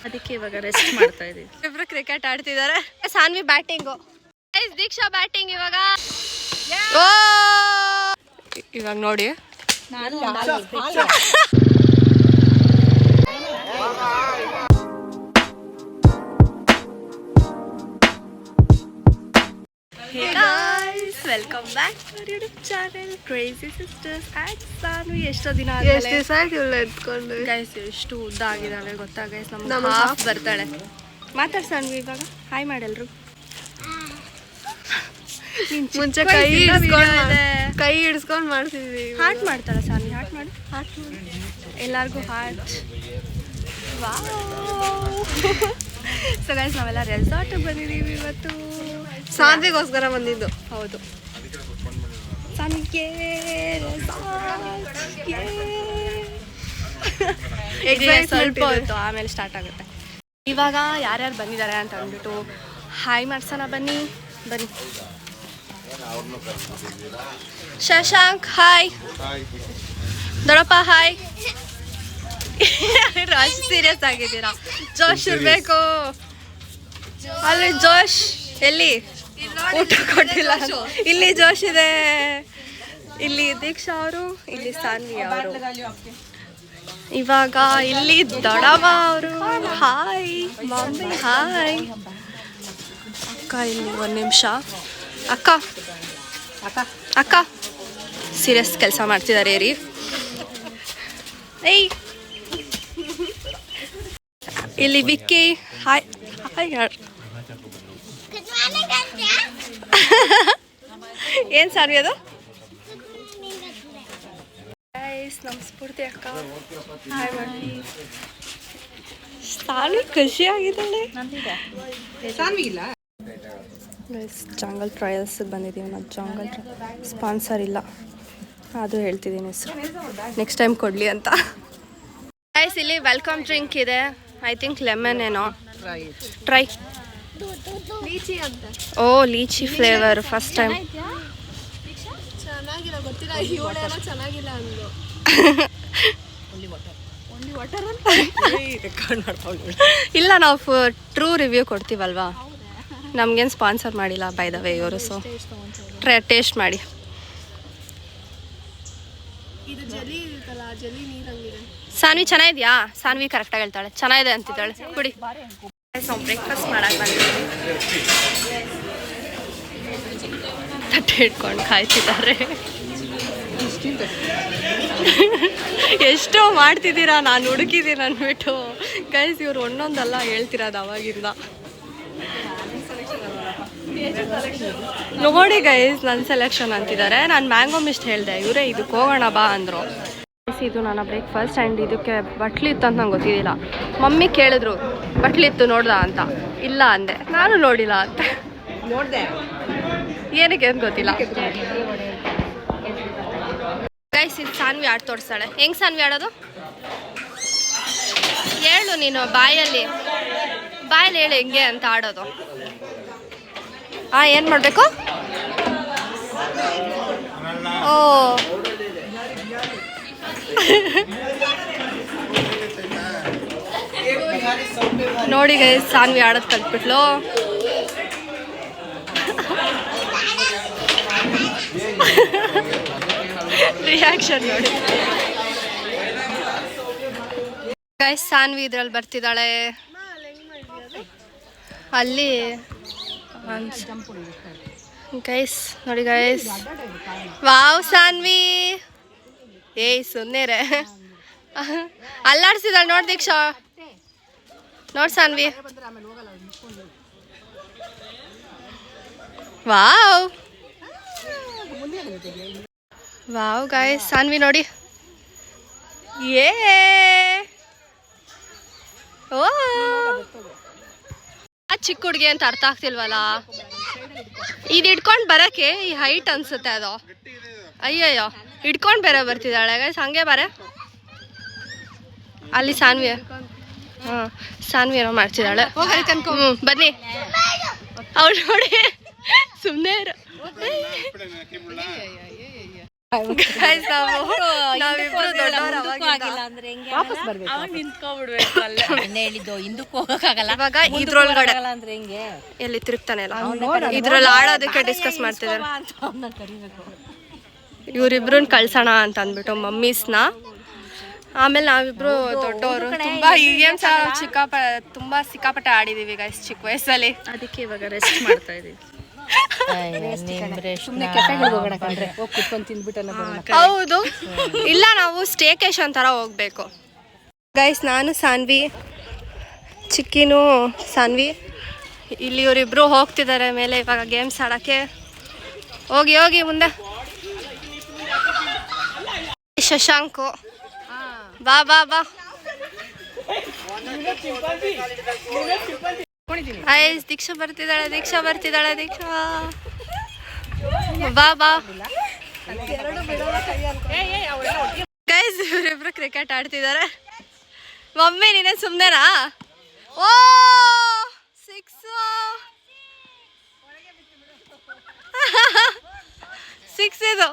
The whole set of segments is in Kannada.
ಅದಕ್ಕೆ ಇವಾಗ ರೆಸ್ಟ್ ಮಾಡ್ತಾ ಇದೀವಿ. ಇಬ್ರು ಕ್ರಿಕೆಟ್ ಆಡ್ತಿದ್ದಾರೆ. Sanvi batting, Deeksha batting. ಇವಾಗ ನೋಡಿ welcome back to our YouTube channel crazy sisters and Sanvi. ಎಷ್ಟೋ ದಿನ ಎತ್ಕೊಂಡು ಗೈಸ್ ಎಷ್ಟು ಉದ್ದ ಆಗಿದ್ದಾಳೆ ಗೊತ್ತಾ ಗೈಸ್. ನಮ್ಮ ಹಾಫ್ ಬರ್ತಾಳೆ. ಮಾತಾಡ್ ಸಾನ್ವಿ ಇವಾಗ. ಹಾಯ್ ಮಾಡಲ್ರು. ಮುಂಚೆ ಕೈ ಹಿಡ್ಸ್ಕೊಂಡು ಮಾಡ್ತಿದ್ವಿ. ಹಾರ್ಟ್ ಮಾಡ್ತಾಳೆ ಸಾನ್ವಿ. ಹಾರ್ಟ್ ಮಾಡಿ, ಹಾರ್ಟ್ ಮಾಡಿ ಎಲ್ಲರಿಗೂ ಹಾರ್ಟ್. ಸೊ ಗೈಸ್ ನಾವೆಲ್ಲ ರೆಸಾರ್ಟಿಗೆ ಬಂದಿದ್ದೀವಿ ಇವತ್ತು. ಸಾನ್ವಿಗೋಸ್ಕರ ಬಂದಿದ್ದು. ಹೌದು, ಸ್ವಲ್ಪ ಹೊತ್ತು ಆಮೇಲೆ ಸ್ಟಾರ್ಟ್ ಆಗುತ್ತೆ. ಇವಾಗ ಯಾರ್ಯಾರು ಬಂದಿದ್ದಾರೆ ಅಂತ ಅಂದ್ಬಿಟ್ಟು ಹಾಯ್ ಮಾಡ್ಸೋಣ. ಬನ್ನಿ ಬನ್ನಿ. ಶಶಾಂಕ್ ಹಾಯ್. ದೊಡ್ಡಪ್ಪ ಹಾಯ್. ರಾಶಿ ಸೀರಿಯಸ್ ಆಗಿದ್ದೀರಾ? ಜೋಶ್ ಇರಬೇಕು ಅಲ್ಲಿ. ಜೋಶ್ ಎಲ್ಲಿ? ಊಟ ಕೊಟ್ಟಿಲ್ಲ. ಇಲ್ಲಿ ಜೋಶ್ ಇದೆ. ಇಲ್ಲಿ ದೀಕ್ಷಾ ಅವರು, ಇಲ್ಲಿ ಸಾನ್ವಿ ಅವರು, ಇವಾಗ ಇಲ್ಲಿ ದೊಡ್ಡಮ್ಮ ಅವರು. Hi mummy hi. ಅಕ್ಕ ಇಲ್ಲಿ ಒಂದು ನಿಮಿಷ. ಅಕ್ಕ ಅಕ್ಕ ಸೀರಿಯಸ್ ಕೆಲಸ ಮಾಡ್ತಿದ್ದಾರೆ ರೀ. ಏಯ್ ಇಲ್ಲಿ ವಿಕ್ಕಿ ಹಾಯ್ ಹಾಯ್. ಏನು ಸಾನ್ವಿ ಅದು? ನಮ್ಮ ಸ್ಫೂರ್ತಿ ಅಕ್ಕ ಹಾಯ್ ಮಾಡಿ. ಸಾನ್ವಿ ಖುಷಿಯಾಗಿದ್ದಾಳೆ. ಜಂಗಲ್ ಟ್ರಯಲ್ಸ್ ಬಂದಿದ್ದೀವಿ ನಾವು. ಜಂಗಲ್ ಸ್ಪಾನ್ಸರ್ ಇಲ್ಲ, ಅದು ಹೇಳ್ತಿದ್ದೀನಿ ಹೆಸರು. ನೆಕ್ಸ್ಟ್ ಟೈಮ್ ಕೊಡಲಿ ಅಂತ. ಗೈಸ್ ಇಲ್ಲಿ ವೆಲ್ಕಮ್ ಡ್ರಿಂಕ್ ಇದೆ. ಐ ಥಿಂಕ್ ಲೆಮನ್ ಏನೋ. ಟ್ರೈ. ಓ ಲೀಚಿ ಫ್ಲೇವರ್ ಫಸ್ಟ್ ಟೈಮ್. ಇಲ್ಲ, ನಾವು ಟ್ರೂ ರಿವ್ಯೂ ಕೊಡ್ತೀವಲ್ವಾ, ನಮ್ಗೇನು ಸ್ಪಾನ್ಸರ್ ಮಾಡಿಲ್ಲ ಬೈ ದ ವೇ ಇವರು. ಸೊ ಟೇಸ್ಟ್ ಮಾಡಿ. ಸಾನ್ವಿ ಚೆನ್ನಾಗಿದ್ಯಾ? ಸಾನ್ವಿ ಕರೆಕ್ಟಾಗಿ ಹೇಳ್ತಾಳೆ, ಚೆನ್ನಾಗಿದೆ ಅಂತಿದ್ದಾಳೆ. ಕುಡಿ. ನಾವು ಬ್ರೇಕ್ಫಾಸ್ಟ್ ಮಾಡಕ್ಕೆ ಬಂದಿದ್ದೀವಿ. ತಟ್ಟೆ ಇಟ್ಕೊಂಡು ಕಾಯ್ತಿದ್ದಾರೆ. ಎಷ್ಟೋ ಮಾಡ್ತಿದ್ದೀರಾ, ನಾನು ಹುಡುಕಿದ್ದೀನಿ ಅಂದ್ಬಿಟ್ಟು. ಗೈಸ್ ಇವ್ರು ಒಂದೊಂದಲ್ಲ ಹೇಳ್ತಿರೋದು ಅವಾಗಿಂದ. ನೋಡಿ ಗೈಸ್ ನನ್ನ ಸೆಲೆಕ್ಷನ್ ಅಂತಿದ್ದಾರೆ. ನಾನು ಮ್ಯಾಂಗೋ ಮಿಸ್ಟ್ ಹೇಳಿದೆ, ಇವರೇ ಇದಕ್ಕೆ ಹೋಗೋಣ ಬಾ ಅಂದರು. ಇದು ನನ್ನ ಬ್ರೇಕ್ಫಾಸ್ಟ್. ಆ್ಯಂಡ್ ಇದಕ್ಕೆ ಬಟ್ಲಿತ್ತು ಅಂತ ನಂಗೆ ಗೊತ್ತಿದ್ದಿಲ್ಲ. ಮಮ್ಮಿ ಕೇಳಿದ್ರು ಬಟ್ಲಿತ್ತು ನೋಡ್ದ ಅಂತ. ಇಲ್ಲ ಅಂದೆ. ನಾನು ನೋಡಿಲ್ಲ ಅಂತ. ನೋಡಿದೆ ಏನಕ್ಕೆ ಅಂತ ಗೊತ್ತಿಲ್ಲ. ಗೈಸ್ ಇದು ಸಾನ್ವಿ ಆಡ್ ತೋರಿಸ್ತಾಳೆ. ಹೆಂಗೆ ಸಾನ್ವಿ ಆಡೋದು ಹೇಳು ನೀನು. ಬಾಯಲ್ಲಿ ಹೇಳು ಹೆಂಗೆ ಅಂತ ಆಡೋದು. ಏನು ಮಾಡಬೇಕು? ಓ ನೋಡಿ ಗೈಸ್ ಸಾನ್ವಿ ಆಡೋದು ಕಲ್ತ್ಬಿಟ್ಲು. ರಿಯಾಕ್ಷನ್ ನೋಡಿ ಗೈಸ್. ಸಾನ್ವಿ ಇದ್ರಲ್ಲಿ ಬರ್ತಿದ್ದಾಳೆ. ಅಲ್ಲಿ ಗೈಸ್ ನೋಡಿ ಗೈಸ್. ವಾವ್ ಸಾನ್ವಿ. ಏಯ್ ಸುಮ್ಮನೆ ಅಲ್ಲಾಡ್ಸಿದಾಳೆ ನೋಡಿ ದೀಕ್ಷಾ. ನೋಡಿ Sanvi. Wow wow guys Sanvi ನೋಡಿ. ಏ ಓ ಚಿಕ್ಕ ಹುಡುಗಿ ಅಂತ ಅರ್ಥ ಆಗ್ತಿಲ್ವಲ್ಲ. ಇದು ಇಟ್ಕೊಂಡು ಬರೋಕ್ಕೆ ಈ ಹೈಟ್ ಅನ್ಸುತ್ತೆ ಅದು. ಅಯ್ಯಯ್ಯೋ ಇಟ್ಕೊಂಡು ಬೇರೆ ಬರ್ತಿದ್ದಾಳೆ ಗೈಸ್. ಹಂಗೆ ಬಾರೆ. ಅಲ್ಲಿ ಸಾನ್ವಿ. ಹಾಂ ಸಾನ್ವಿ ಏನೋ ಮಾಡ್ತಿದ್ದಾಳೆ. ಬನ್ನಿ ಅವ್ಳು ನೋಡಿ. ಸುಮ್ಮನೆ ನಾವಿಬ್ರು ದೊಡ್ಡವರು ವಾಪಸ್ ಬರ್ಬೇಕು ಅವಾಗ ನಿಂತ್ಕೊಬಿಡ್ಬೇಕು ಅಲ್ಲೇ ಹೇಳಿದ್ದು ಹಿಂದಕ್ಕೆ ಹೋಗಕ್ಕಾಗಲ್ಲ ಇವಾಗ ಇದ್ರೊಳಗಡೆ ಅಂದ್ರೆ ಹೆಂಗೆ ಎಲ್ಲಿ ತಿರುಗ್ತಾನೆ ಅಲ್ಲ ಇದ್ರಲ್ಲಿ ಆಡೋದಕ್ಕೆ ಡಿಸ್ಕಸ್ ಮಾಡ್ತಿದ್ದಾರೆ. ಇವ್ರಿಬ್ರನ್ನ ಕಳ್ಸೋಣ ಅಂತ ಅಂದ್ಬಿಟ್ಟು ಮಮ್ಮೀಸ್ನ. ಆಮೇಲೆ ನಾವಿಬ್ರು ದೊಡ್ಡವರು ತುಂಬಾ ಈ ಗೇಮ್ಸ್ ತುಂಬಾ ಸಿಕ್ಕಾಪಟ್ಟೆ ಆಡಿದೀವಿ ಗೈಸ್ ಚಿಕ್ಕ ವಯಸ್ಸಲ್ಲಿ. ಅದಕ್ಕೆ ಇವಾಗ ರೆಸ್ಟ್ ಮಾಡ್ತಾ ಇದೀವಿ. ಹೌದು, ಇಲ್ಲ ನಾವು ಸ್ಟೇಕೇಶನ್ ತರ ಹೋಗ್ಬೇಕು ಗೈಸ್. ನಾನು ಸಾನ್ವಿ, ಚಿಕ್ಕಿನೂ ಸಾನ್ವಿ, ಇಲ್ಲಿ ಇವರಿಬ್ರು ಹೋಗ್ತಿದ್ದಾರೆ ಮೇಲೆ ಇವಾಗ ಗೇಮ್ಸ್ ಆಡಕ್ಕೆ. ಹೋಗಿ ಹೋಗಿ ಮುಂದೆ. ಶಶಾಂಕು ಬಾ ಬಾ ಬಾ. ಐಸ್ ದೀಕ್ಷಾ ಬರ್ತಿದ್ದಾಳೆ, ದೀಕ್ಷಾ ಬರ್ತಿದ್ದಾಳೆ, ದೀಕ್ಷಾ ಬಾ ಬಾ. ಗೈಸ್ ಇವರಿಬ್ರು ಕ್ರಿಕೆಟ್ ಆಡ್ತಿದ್ದಾರೆ. ಮಮ್ಮಿ ನೀನೇ ಸುಮ್ಮನೆನಾ? ಓ 6 ಇದು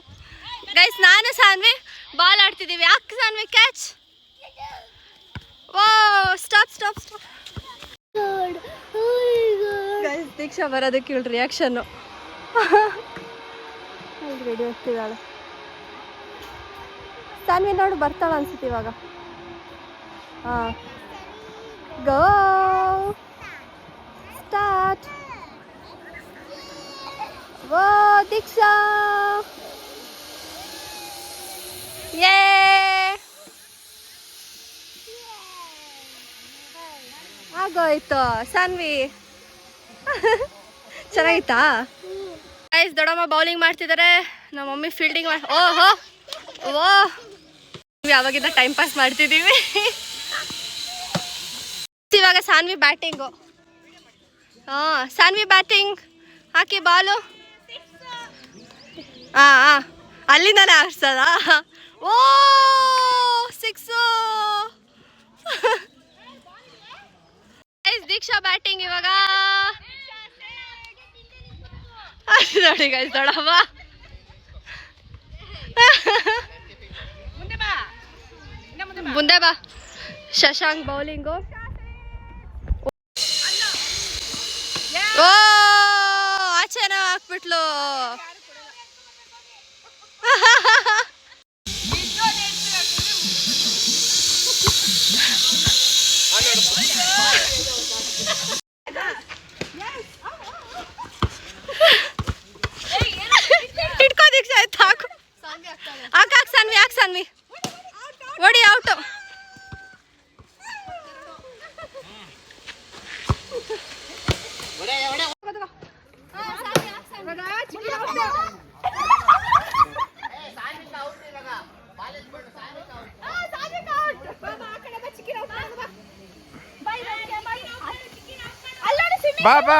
ಗೈಸ್. ನಾನು ಸಾನ್ವಿ ಬಾಲ್ ಆಡ್ತಿದ್ದೀವಿ. ಯಾಕೆ ಸಾನ್ವಿ ಕ್ಯಾಚ್? ಓ ಸ್ಟಾಪ್ ಸ್ಟಾಪ್ ಸ್ಟಾಪ್. ಗೈಸ್ ದೀಕ್ಷಾ ಬರೋದಕ್ಕೆ ಇವಳು ರಿಯಾಕ್ಷನ್ನು ರೆಡಿ ಆಗ್ತಿದ್ದಾಳೆ. ಸಾನ್ವಿ ನೋಡು ಬರ್ತಾಳೆ ಅನ್ಸುತ್ತೆ ಇವಾಗ. ಹಾಂ ಗೋ ಸ್ಟಾರ್ಟ್. ಓ ದೀಕ್ಷಾ ಯೇ. ಆಗೋಯ್ತು ಸಾನ್ವಿ. ಚೆನ್ನಾಗಿತ್ತಾ? ಗೈಸ್ ದೊಡ್ಡಮ್ಮ ಬೌಲಿಂಗ್ ಮಾಡ್ತಿದ್ದಾರೆ, ನಮ್ಮ ಮಮ್ಮಿ ಫೀಲ್ಡಿಂಗ್ ಮಾಡಿ. ಓಹೋ ಓ ಯಾವಾಗಿಂದ ಟೈಮ್ ಪಾಸ್ ಮಾಡ್ತಿದ್ದೀವಿ. ಇವಾಗ ಸಾನ್ವಿ ಬ್ಯಾಟಿಂಗು. ಹಾಂ ಸಾನ್ವಿ ಬ್ಯಾಟಿಂಗ್ ಹಾಕಿ ಬಾಲು. ಹಾಂ ಹಾಂ ಅಲ್ಲಿಂದನೇ ಆಡ್ಸದ. ಓ 6. ದೀಕ್ಷಾ ಬ್ಯಾಟಿಂಗ್ ಇವಾಗ. ನೋಡಿ ಗೈಸ್ ದೊಡ್ಡಮ್ಮ ಮುಂದೆ ಬಾ. ಶಶಾಂಕ್ ಬೌಲಿಂಗು. ಓ ಆಚೆನ ಹಾಕ್ಬಿಟ್ಲು. ಇಟ್ಕೋ ದೀಕ್ಷಾ, ಆಯ್ತು ಹಾಕು. ಹಾಕು ಸಾನ್ವಿ, ಹಾಕು ಸಾನ್ವಿ. ಓಡಿ ಔಟು. ಬಾ ಬಾ.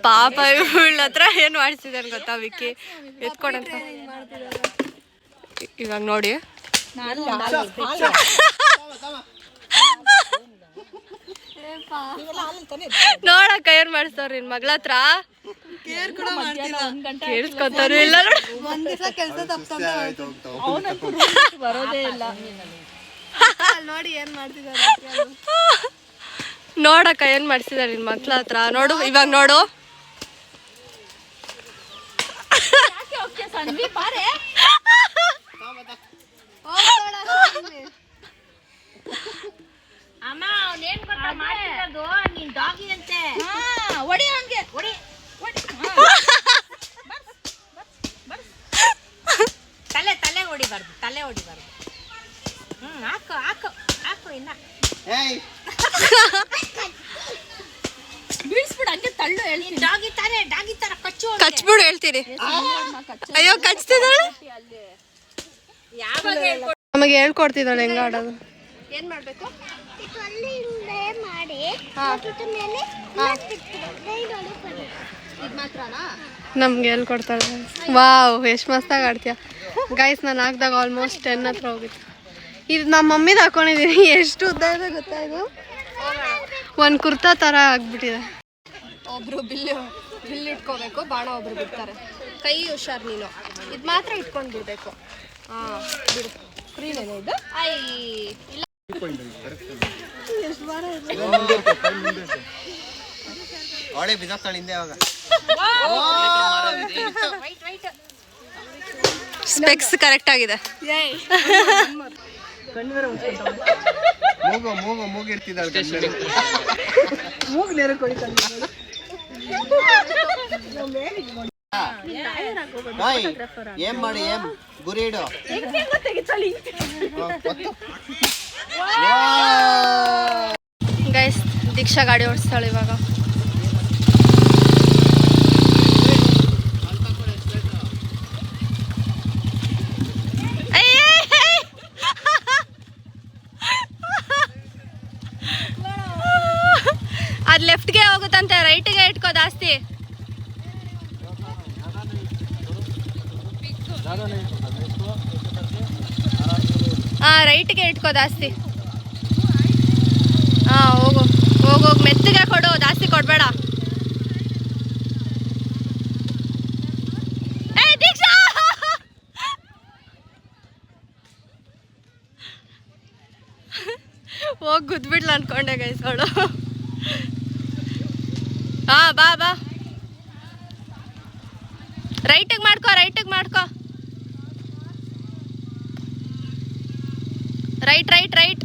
ಪಾಪ ಇವಳ ಹತ್ರ ಏನ್ ಮಾಡ್ತಿದ್ದಾನೆ ಗೊತ್ತಾ ವಿಕ್ಕಿ ಎತ್ಕೊಂಡಂತ. ಇವಾಗ ನೋಡಿ ನೋಡಕ್ಕ ಏನ್ ಮಾಡಿಸ್ತವ್ರ ನಿನ್ ಮಗಳ ಹತ್ರ. ಕೇಳಿಸ್ಕೊತಾರು ಇಲ್ಲ ಬರೋದೇ ಇಲ್ಲ. ನೋಡಿ ಏನ್ ಮಾಡ್ತಿದ್ದಾರೆ ನೋಡಕ್ಕ ಏನ್ ಮಾಡ್ತಿದ್ದಾರೆ ನಿನ್ ಮಕ್ಳ ಹತ್ರ. ನೋಡು ಇವಾಗ ನೋಡು. ಅಮ್ಮ ಅವನೇನ್ ಗೊತ್ತಾ ಮಾಡ್ತಿರೋದು? ನೀನ್ ಡಾಗಿ ಅಂತೆ. ಹೊಡಿ ಹಂಗೆ ಹೊಡಿ. ತಲೆ ತಲೆ ಹೊಡಿಬಾರ್ದು, ತಲೆ ಹೊಡಿಬಾರ್ದು. ಹಾಕು ಹಾಕು ಹಾಕು. ಇನ್ನ ಬೀಳ್ಸ್ಬಿಡು ಹಂಗೆ ತಳ್ಳು. ಹೇಳ್ತೀನಿ ಡಾಗಿ ತಾನೆ, ಡಾಗಿ ತರ ಕಚ್ಚು. ಕಚ್ಬಿಡು ಹೇಳ್ತೀರಿ. ಅಯ್ಯೋ ಕಚ್ತಿದ್ದಾಳೆ. ನಮಗೆ ಹೇಳ್ಕೊಡ್ತಿದ್ದಾಳೆ ಹೆಂಗ ಆಡೋದು. ಏನ್ ಮಾಡ್ಬೇಕು? ನಮ್ಗೆ ಹೇಳ್ಕೊಡ್ತಾಳೆ. ವಾವ್ ಎಷ್ಟು ಮಸ್ತಾಗಿ ಆಡ್ತೀಯ ಗೈಸ್. ನಾನು ಹಾಕ್ದಾಗ ಆಲ್ಮೋಸ್ಟ್ 10 ಹತ್ರ ಹೋಗಿತ್ತು. ಇದು ನಮ್ಮ ಮಮ್ಮಿದು ಹಾಕೊಂಡಿದೀನಿ. ಎಷ್ಟು ಉದ್ದ ಇದೆ ಗೊತ್ತಾ ಇದು? ಒಂದು ಕುರ್ತಾ ಥರ ಆಗ್ಬಿಟ್ಟಿದೆ. ಒಬ್ರು ಬಿಲ್ಲು ಇಟ್ಕೋಬೇಕು, ಬಾಣ ಒಬ್ರು ಬಿಡ್ತಾರೆ. ಕೈ ಹುಷಾರು ನೀನು. ಇದು ಮಾತ್ರ ಇಟ್ಕೊಂಡು ಬಿಡ್ಬೇಕು. ಹಾಂ ಬಿಡು. ಫ್ರೀನೇನೆ ಇದು? ಇಲ್ಲ ಎಷ್ಟು ಬಾರ ಸ್ಪೆಕ್ಸ್ ಕರೆಕ್ಟ್ ಆಗಿದೆ. ಏನ್ ಮಾಡಿ ಗುರಿ ಇಡು. ಗೈಸ್ ದೀಕ್ಷಾ ಗಾಡಿ ಓಡಿಸ್ತಾಳೆ ಇವಾಗ. ಅದು ಲೆಫ್ಟ್ಗೆ ಹೋಗುತ್ತಂತೆ, ರೈಟ್ಗೆ ಇಟ್ಕೋ ಜಾಸ್ತಿ. ರೈಟ್ಗೆ ಇಟ್ಕೋ ಜಾಸ್ತಿ. ಹೋಗು ಹೋಗೋಗಿ ಮೆತ್ತಗೆ ಕೊಡು, ಜಾಸ್ತಿ ಕೊಡಬೇಡ. ದೀಕ್ಷಾ ಹೋಗಿ ಗುದ್ಬಿಡ್ಲ ಅನ್ಕೊಂಡೆ ಗೈಸ್ ಅವಳು. ಬಾ ಬಾ, ರೈಟಿಗೆ ಮಾಡ್ಕೋ, ರೈಟಿಗೆ ಮಾಡ್ಕೋ. Right right right.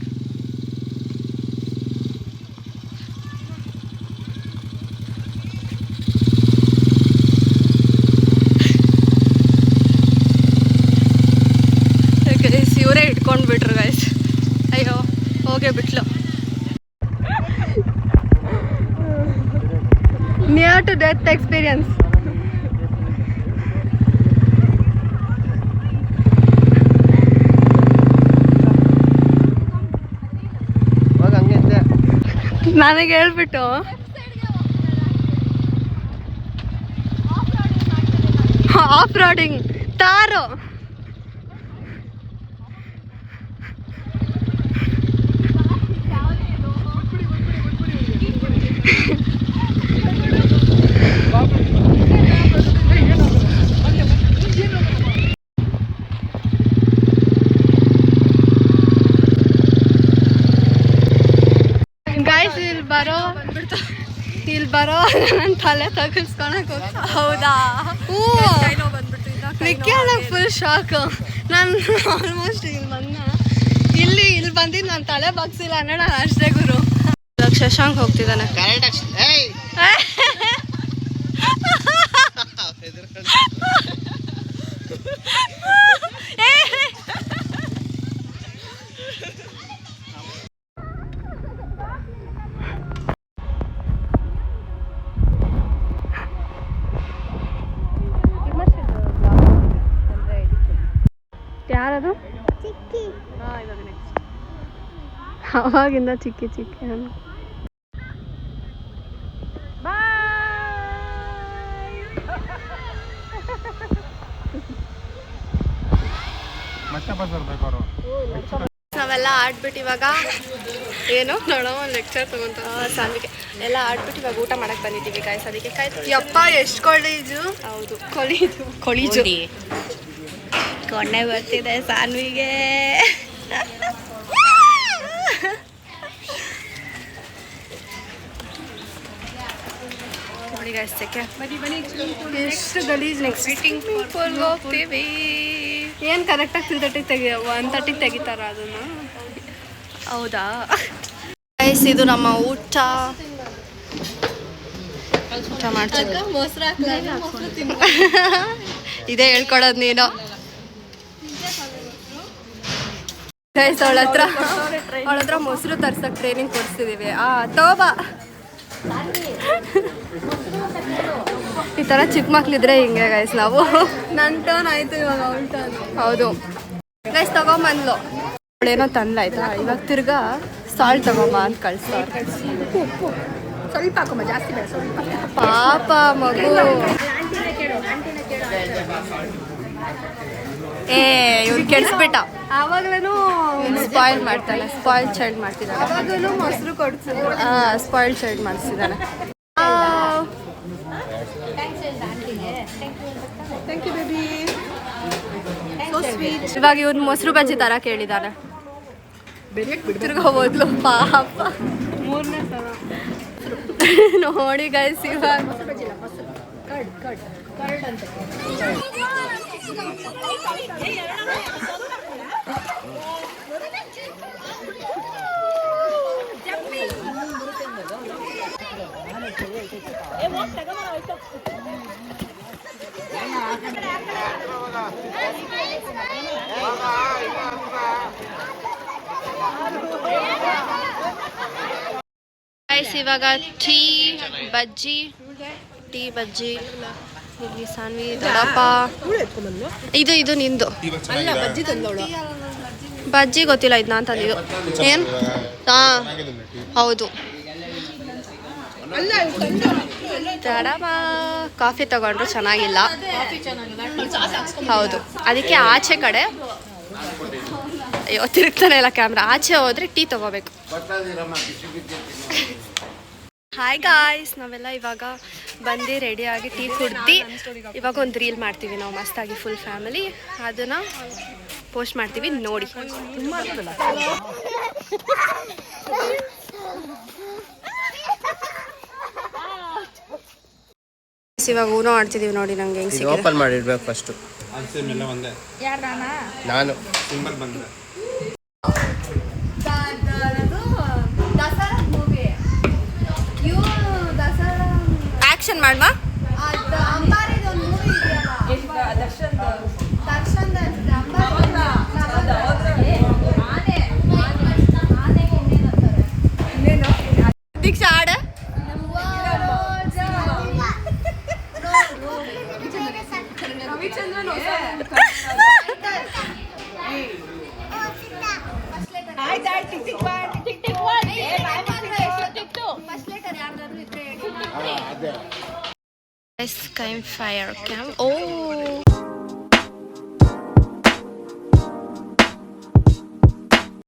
ಗೈಸ್ ಇವರೇ ಇಟ್ಕೊಂಡು ಬಿಟ್ರು ಗೈಸ್. ಅಯ್ಯೋ ಹೋಗೇ ಬಿಟ್ಲು. Near to death experience. ನನಗೆ ಹೇಳ್ಬಿಟ್ಟು ಆಫ್ ರೋಡಿಂಗ್ ತಾರು. ಇಲ್ಲಿ ಬರೋ ನನ್ನ ತಲೆ ತಗಲ್ಸ್ಕೊಳಕ್ ಹೋಗ್ತಾ. ಹೌದಾ? ನಿಕ್ಕಿಯಾದಾಗ ಫುಲ್ ಶಾಕ್. ನಾನು ಆಲ್ಮೋಸ್ಟ್ ಇಲ್ಲಿ ಬಂದಿದ್ದು ನನ್ನ ತಲೆ ಬಗ್ಸಿಲ್ಲ ಅನ್ನೋ ನಾನು ಅಷ್ಟೇ ಗುರು. ಶಶಾಂಕ್ ಹೋಗ್ತಿದ್ದಾನೆ. ಯಾರದು? ಅವಾಗಿಂದ ಚಿಕ್ಕಿ ಚಿಕ್ಕಿ ನಾವೆಲ್ಲ ಆಡ್ಬಿಟ್ಟು ಇವಾಗ ಏನು ನೋಡೋ ಒಂದು ಲೆಕ್ಚರ್ ತಗೊಂತ ಸಾನ್ವಿಗೆ ಎಲ್ಲ ಆಡ್ಬಿಟ್ಟು ಇವಾಗ ಊಟ ಮಾಡಕ್ ಬಂದಿದ್ದೀವಿ ಗಾಯ್ಸ್. ಅದಕ್ಕೆ ಕಾಯ್ತು. ಯಪ್ಪ ಎಷ್ಟು ಕೊಳೀಜು. ಹೌದು ಕೊಳೀಜು ಕೊಣ್ಣೆ ಬರ್ತಿದೆ ಸಾನ್ವಿಗೆ. ನೋಡಿ ಗಾಯ್ಸ್ ಎಷ್ಟು ಗಲೀಜ್. ನೆಕ್ಸ್ಟ್ ಸ್ವಿಮ್ಮಿಂಗ್ ಪೂಲ್ಗೆ ಹೋಗ್ತೀವಿ. ಏನು ಕರೆಕ್ಟಾಗಿ 3:30 1:30 ತೆಗಿತಾರ ಅದನ್ನು? ಹೌದಾ ಗೈಸ್, ಇದು ನಮ್ಮ ಊಟ ಮಾಡ್ತೀವಿ. ಇದೇ ಹೇಳ್ಕೊಡೋದು ನೀನು ಗೈಸ್. ಅವಳ ಹತ್ರ ಮೊಸರು ತರ್ಸಕ್ ಟ್ರೈನಿಂಗ್ ಕೊಡಿಸ್ತಿದೀವಿ. ತಗೋಬಾ. ಈ ಥರ ಚಿಕ್ಕ ಮಕ್ಳಿದ್ರೆ ಹಿಂಗೆ ಗೈಸ್. ನಾವು ನನ್ನ ಟರ್ನ್ ಆಯ್ತು, ಇವಾಗ ಅವಳ ಟರ್ನ್. ಹೌದು ಗೈಸ್, ತಗೊಂಬಂದ್ಲು. ಅವಳೇನೋ ತಂದ್ಲಾಯ್ತಾ, ಇವಾಗ ತಿರ್ಗಾ ಸಾಲ್ಟ್ ತಗೊಂಬ ಅಂತ ಕಳ್ಸ್ತಾರೆ. ಸ್ವಲ್ಪ ಹಾಕೊಂಬ, ಜಾಸ್ತಿ ಬೇಡ, ಸ್ವಲ್ಪ. ಪಾಪ ಮಗು. ಏ ಇವ್ರು ಕೆಡಿಸ್ಬಿಟ್ಟ. ಆವಾಗಲೂ ಸ್ಪಾಯ್ಲ್ ಮಾಡ್ತಾನೆ, ಸ್ಪಾಯ್ಲ್ ಚೈಲ್ಡ್ ಮಾಡ್ತಿದ್ದಾನೆ. ಆವಾಗಲೂ ಮೊಸರು ಕೊಡ್ಸಿದ್ರು. ಸ್ಪಾಯ್ಲ್ ಚೈಲ್ಡ್ ಮಾಡಿಸಿದ್ದಾನೆ. Thank you baby, so sweet. ಇವಾಗ ಇವ್ನು ಮೊಸರು ಬಜ್ಜಿ ತರ ಕೇಳಿದಾನೆ. ತಿರ್ಗಾ ಹೋದ್ಲು ಪಾಪ. 3ನೇ ಸಲ ನೋಡಿ ಗೈಸ್. ಇವಾಗ ಇವಾಗ ಟೀ ಬಜ್ಜಿ, ಇಲ್ಲಿ ಸಾನ್ವಿ, ದೊಡ್ಡಪ್ಪ. ಇದು ನಿಂದು ಬಜ್ಜಿ ಗೊತ್ತಿಲ್ಲ, ಇದು ನಾನು ತಂದಿದ್ದು. ಏನು? ಹಾಂ ಹೌದು. ದೊಡ್ಡಪ್ಪ ಕಾಫಿ ತಗೊಂಡ್ರು ಚೆನ್ನಾಗಿಲ್ಲ. ಹೌದು, ಅದಕ್ಕೆ ಆಚೆ ಕಡೆ, ಅಯ್ಯೋ ತಿರುಗ್ತಾನೆ ಇಲ್ಲ ಕ್ಯಾಮ್ರಾ, ಆಚೆ ಹೋದ್ರೆ ಟೀ ತಗೋಬೇಕು. ಹಾಯ್ ಗಾಯ್ಸ್, ನಾವೆಲ್ಲ ಇವಾಗ ಬಂದು ರೆಡಿಯಾಗಿ ಟೀ ಕುಡ್ದು ಇವಾಗ ಒಂದು ರೀಲ್ ಮಾಡ್ತೀವಿ ನಾವು ಮಸ್ತಾಗಿ ಫುಲ್ ಫ್ಯಾಮಿಲಿ. ಅದನ್ನು ಪೋಸ್ಟ್ ಮಾಡ್ತೀವಿ ನೋಡಿ. ಇವಾಗ ಊನೋ ಆಡ್ತಿದೀವಿ ನೋಡಿ. ನಂಗೆ ಹೆಂಗೆ ಸಿಗುತ್ತೆ ಓಪನ್ ಮಾಡಿಡ್ಬೇಕು ಫಸ್ಟು. ನಾನು ಆಕ್ಷನ್ ಮಾಡ್ಮಾ. ದೀಕ್ಷಾ ಆಡ. Campfire camp. Oh.